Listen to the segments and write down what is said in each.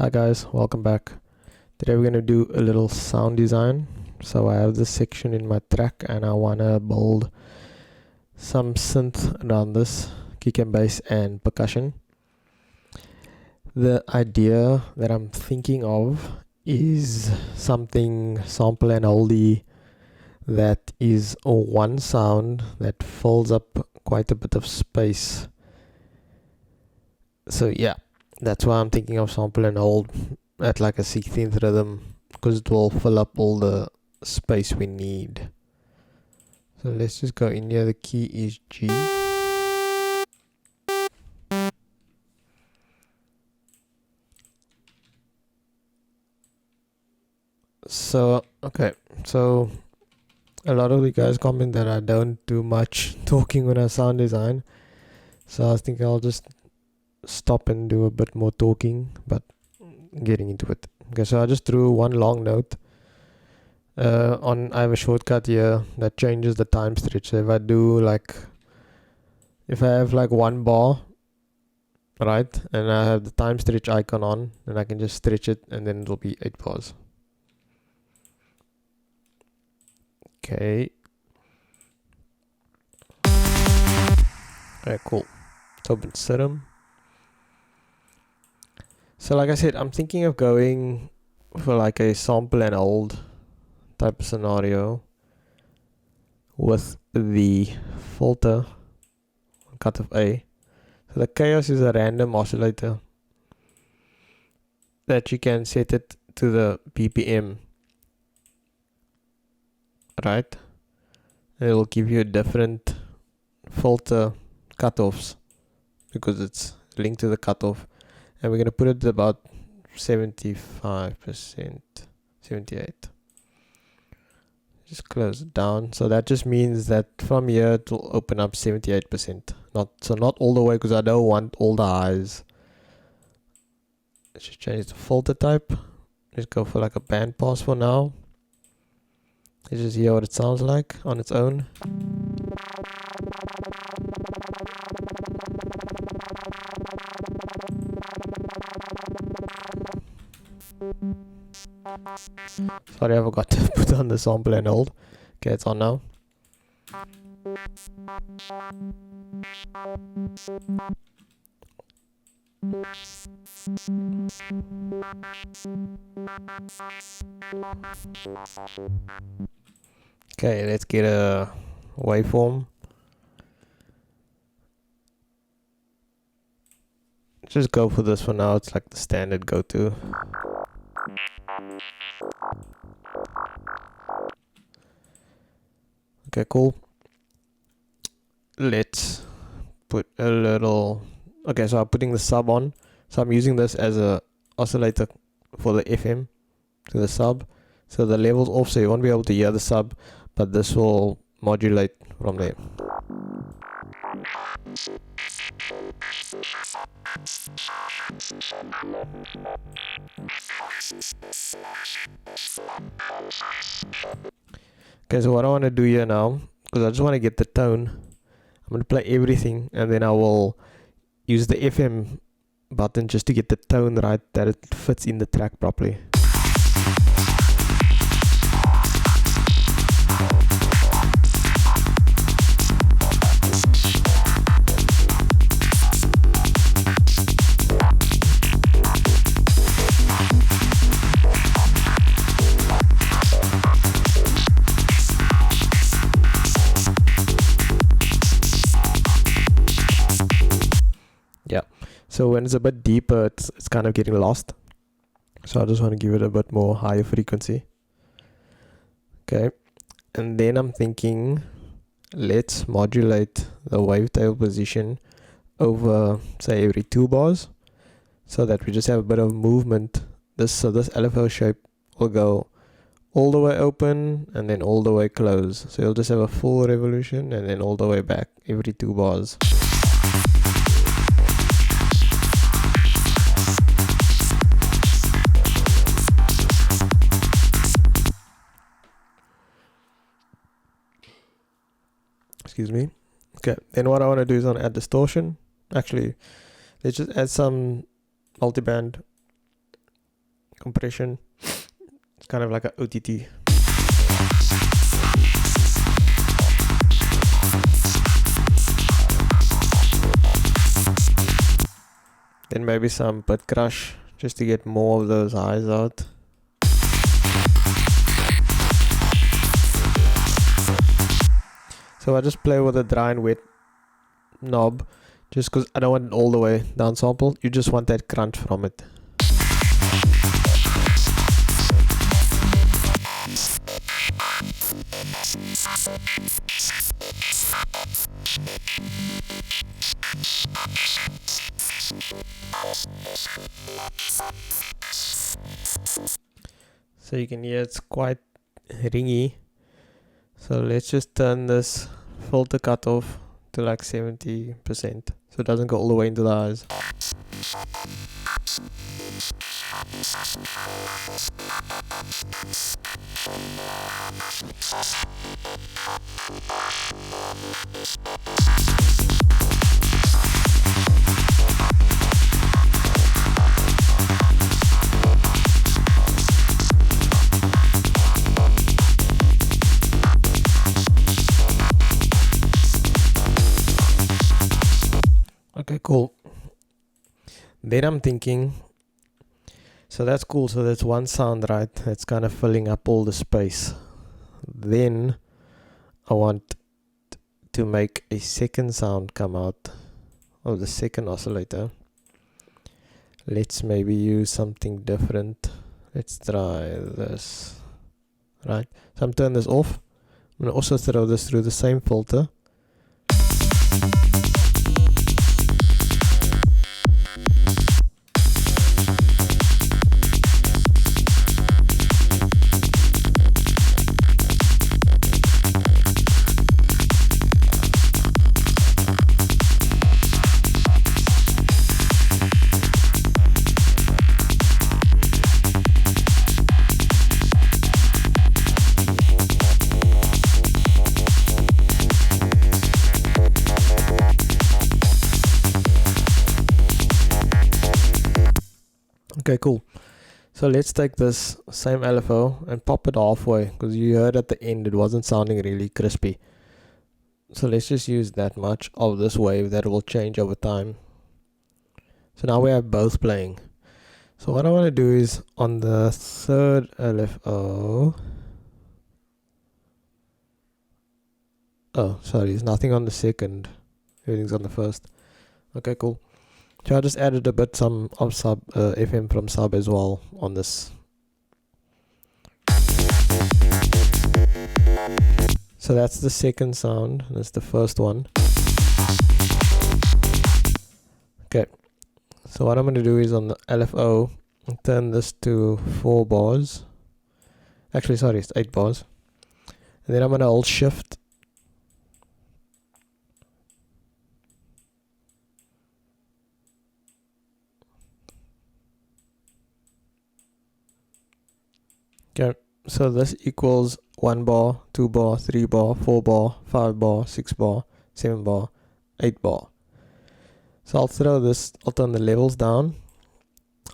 Hi guys, welcome back. Today we're going to do a little sound design. So I have this section in my track and I want to build some synth around this, kick and bass and percussion. The idea that I'm thinking of is something sample and holdy that is one sound that fills up quite a bit of space. So yeah, that's why I'm thinking of sample and hold at like a 16th rhythm, because it will fill up all the space we need. So let's just go in here. The key is G. So okay, so a lot of you guys comment that I don't do much talking when I sound design, so I was thinking I'll just stop and do a bit more talking, but getting into it. Okay, so I just threw one long note. I have a shortcut here that changes the time stretch. So if I have like one bar, right, and I have the time stretch icon on, then I can just stretch it and then it'll be 8 bars. Okay. Alright, cool. Let's open Serum. So like I said, I'm thinking of going for like a sample and hold type of scenario with the filter cut of A. So the chaos is a random oscillator that you can set it to the BPM, right? And it will give you a different filter cutoffs because it's linked to the cutoff, and we're going to put it at about 75%, 78. Just close it down. So that just means that from here it will open up 78%. Not all the way, because I don't want all the highs. Let's just change the filter type. Let's go for like a band pass for now. Let's just hear what it sounds like on its own. Sorry, I forgot to put on the sample and hold. Okay, it's on now. Okay, let's get a waveform. Just go for this for now. It's like the standard go-to. Okay, cool. Let's put a little... Okay, so I'm putting the sub on. So I'm using this as a oscillator for the FM to the sub. So the level's off, so you won't be able to hear the sub, but this will modulate from there. Okay, so what I want to do here now, because I just want to get the tone, I'm going to play everything and then I will use the FM button just to get the tone right, that it fits in the track properly. Yeah, so when it's a bit deeper, it's kind of getting lost. So I just want to give it a bit more higher frequency. Okay, and then I'm thinking, let's modulate the wavetail position over, say, every 2 bars, so that we just have a bit of movement. So this LFO shape will go all the way open and then all the way close. So you'll just have a full revolution and then all the way back every 2 bars. Excuse me. Okay, then what I want to do is I want to add distortion. Actually, let's just add some multiband compression. It's kind of like an OTT. Then maybe some bit crush just to get more of those highs out. So I just play with a dry and wet knob just because I don't want it all the way down sample. You just want that crunch from it. So you can hear it's quite ringy. So let's just turn this filter cutoff to like 70%, so it doesn't go all the way into the highs. Okay, cool. Then I'm thinking, so that's cool. So that's one sound, right? That's kind of filling up all the space. Then I want to make a second sound come out of the second oscillator. Let's maybe use something different. Let's try this, right? So I'm turning this off. I'm going to also throw this through the same filter. Okay, cool. So let's take this same LFO and pop it halfway, because you heard at the end it wasn't sounding really crispy. So let's just use that much of this wave that will change over time. So now we have both playing. So what I want to do is on the third LFO. Oh, sorry, there's nothing on the second. Everything's on the first. Okay, cool. So I just added a bit of sub FM from sub as well on this. So that's the second sound. That's the first one. Okay. So what I'm going to do is on the LFO, turn this to 4 bars. Actually, sorry, it's 8 bars. And then I'm going to hold shift. Okay, so this equals 1 bar, 2 bar, 3 bar, 4 bar, 5 bar, 6 bar, 7 bar, 8 bar. So I'll turn the levels down.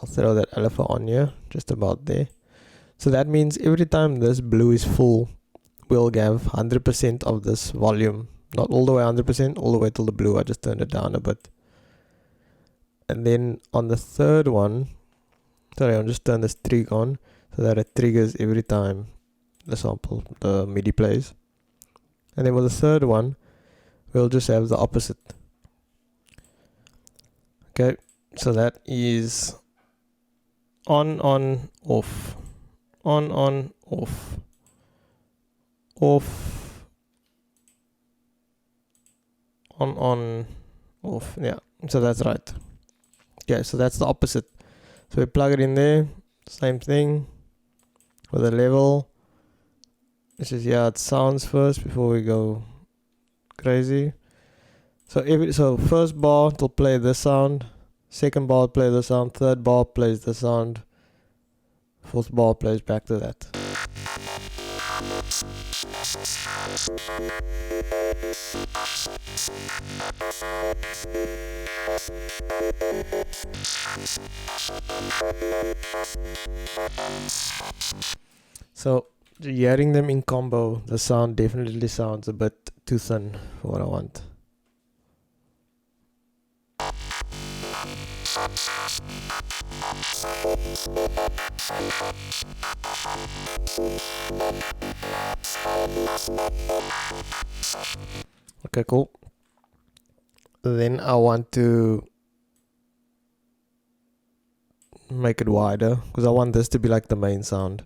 I'll throw that alpha on here, just about there. So that means every time this blue is full, we'll have 100% of this volume. Not all the way 100%, all the way till the blue. I just turned it down a bit. And then on the third one, sorry, I'll just turn this trig on, so that it triggers every time the sample, the MIDI plays. And then with the third one, we'll just have the opposite. Okay, so that is on, off, on, off, off, on, off. Yeah, so that's right. Okay, so that's the opposite. So we plug it in there, same thing with a level. It's just, yeah, it sounds first before we go crazy. So first bar it'll play this sound, second bar play the sound, third bar plays the sound, fourth bar plays back to that. So hearing them in combo, the sound definitely sounds a bit too thin for what I want. Okay, cool. Then I want to make it wider because I want this to be like the main sound.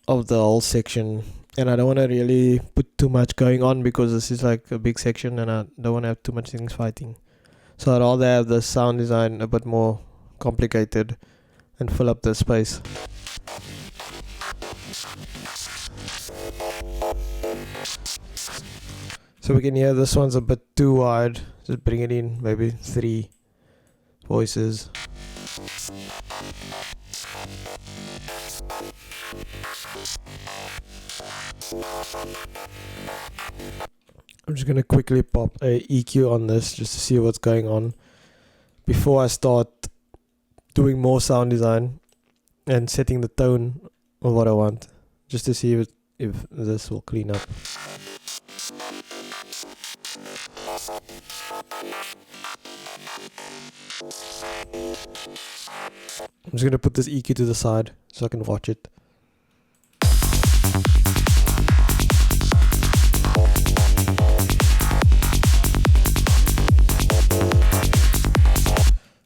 Of the whole section, and I don't want to really put too much going on because this is like a big section and I don't want to have too much things fighting. So I'd rather have the sound design a bit more complicated and fill up the space. So we can hear this one's a bit too wide. Just bring it in, maybe 3 voices. I'm just gonna quickly pop a EQ on this just to see what's going on before I start doing more sound design and setting the tone of what I want, just to see if this will clean up. I'm just gonna put this EQ to the side so I can watch it.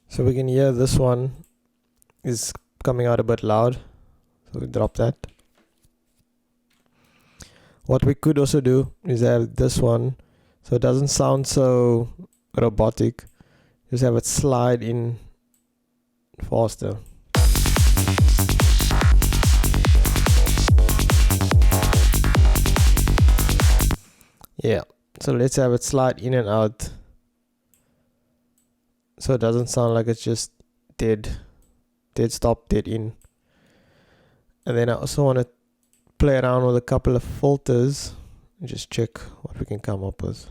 So we can hear this one is coming out a bit loud, so we drop that. What we could also do is have this one so it doesn't sound so robotic, just have it slide in faster. Yeah, so let's have it slide in and out so it doesn't sound like it's just dead stop, dead in. And then I also want to play around with a couple of filters and just check what we can come up with.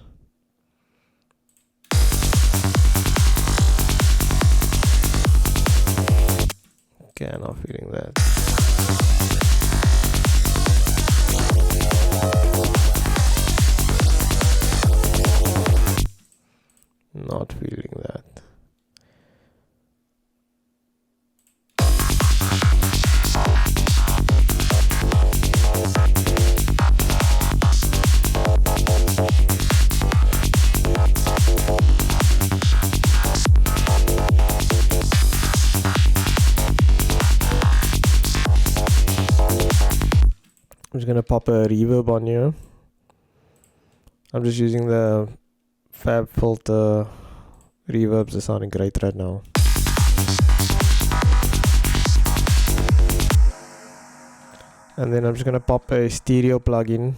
Okay, I'm not feeling that. Not feeling that. I'm just gonna pop a reverb on here. I'm just using the Fab Filter reverbs. Are sounding great right now. And then I'm just gonna pop a stereo plugin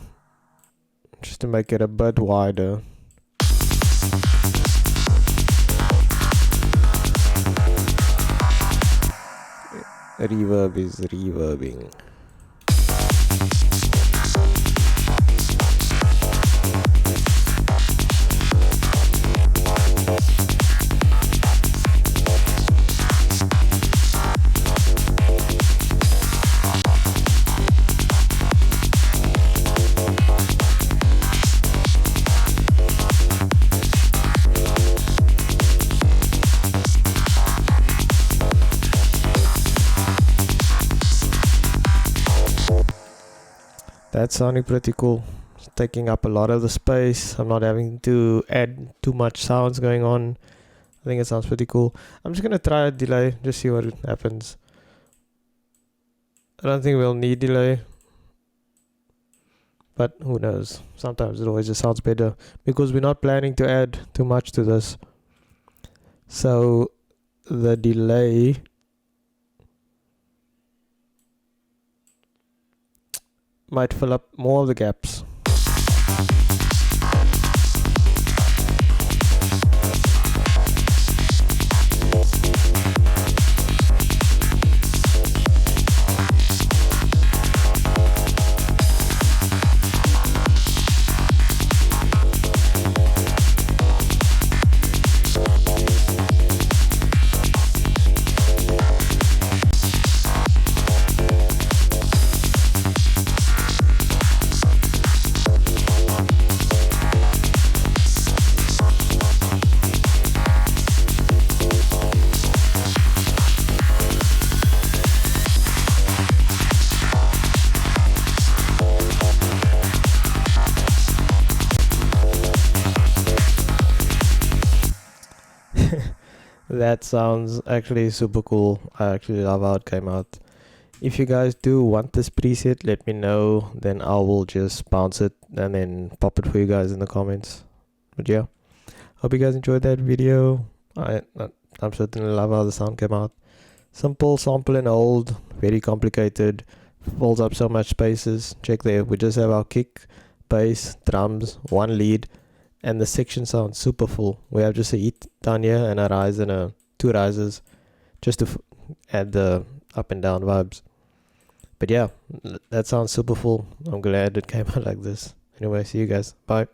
just to make it a bit wider. Reverb is reverbing. That's sounding pretty cool. It's taking up a lot of the space. I'm not having to add too much sounds going on. I think it sounds pretty cool. I'm just gonna try a delay, just see what happens. I don't think we'll need delay, but who knows? Sometimes it always just sounds better because we're not planning to add too much to this. So the delay might fill up more of the gaps. That sounds actually super cool. I actually love how it came out. If you guys do want this preset, let me know, then I will just bounce it and then pop it for you guys in the comments. But yeah, hope you guys enjoyed that video. I'm certainly love how the sound came out. Simple, sample and hold, very complicated, fills up so much spaces. Check there, we just have our kick, bass, drums, one lead, and the section sounds super full. We have just a hit down here and a rise and a two rises, just to add the up and down vibes. But yeah, that sounds super full. I'm glad it came out like this. Anyway, see you guys. Bye.